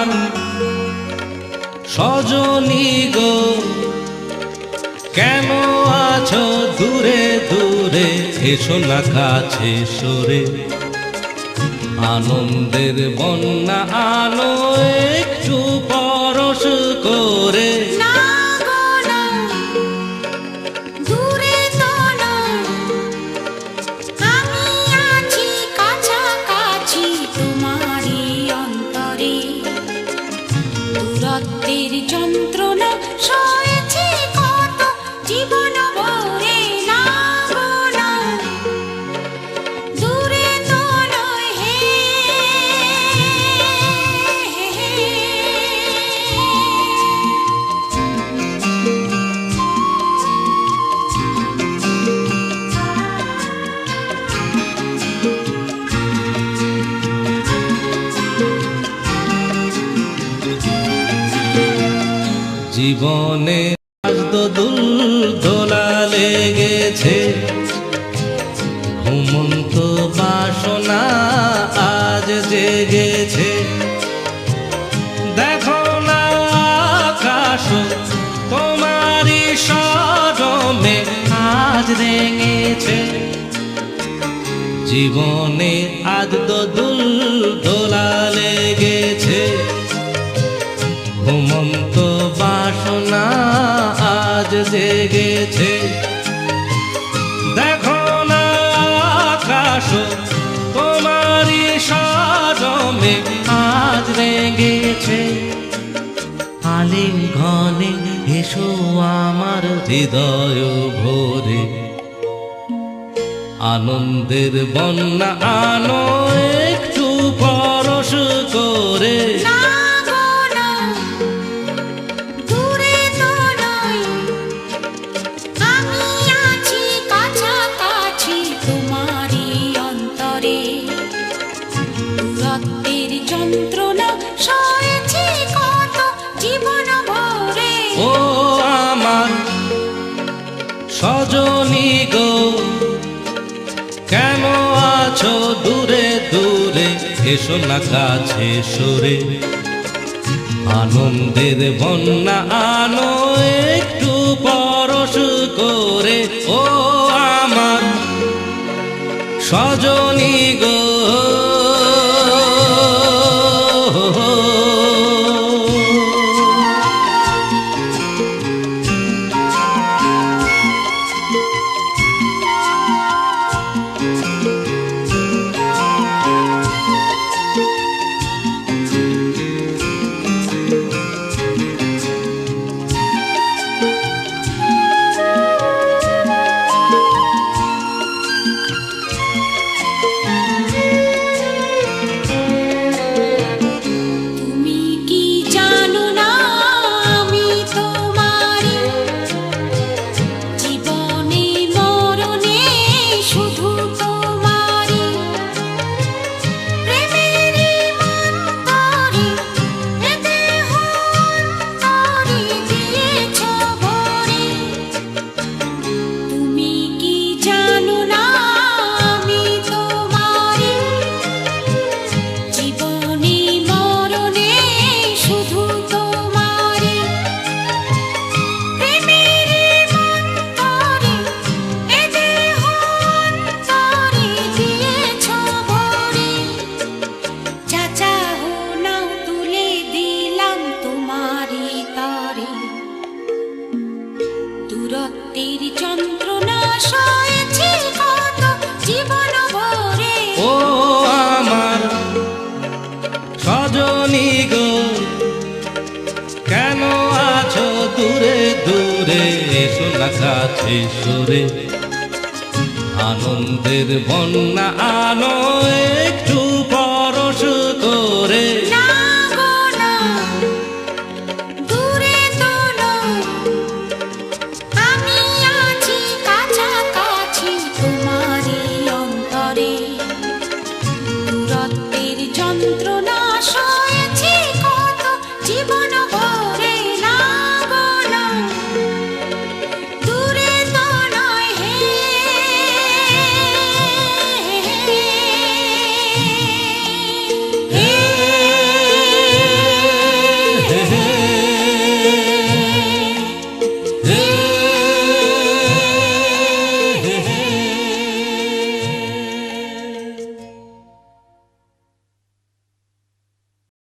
আমার সজনী গো, কেন আছো দূরে দূরে, এসো না কাছে সরে। আনন্দের বন্যা আলো একটু পরশ করে। যন্ত্রণা সয়েছে কত জীবন ভরে, না গো না দূরে তো নয় হে। জীবনে আজ তো দুল দোলা লেগেছে, ঘুমন্ত বাসনা আজ জেগেছে। দেখো না আকাশ তোমারই শরমে আজ রেঙেছে। জীবনে আজ তো দুল দোলা লেগেছে, ঘুমন্ত বাসনা আজ জেগেছে। দেখো না আকাশ তোমারই শরমে আজ রেঙেছে। আলিঙ্গনে এসো আমার হৃদয় ভরে, আনন্দের বন্যা আনো একটু পরশ করে। যন্ত্রণা সয়েছে কত জীবন ভরে, ও আমার সজনী গো, কেন আছো দূরে দূরে, এসো না কাছে সরে। আনন্দের বন্যা আনো একটু পরশ করে। ও আমার সজনী গো। দূরত্বের যন্ত্রণা সয়েছে কত জীবন ভরে, ও আমার সজনী গো, কেন আছো দূরে দূরে, এসো না কাছে সরে। আনন্দের বন্যা আনো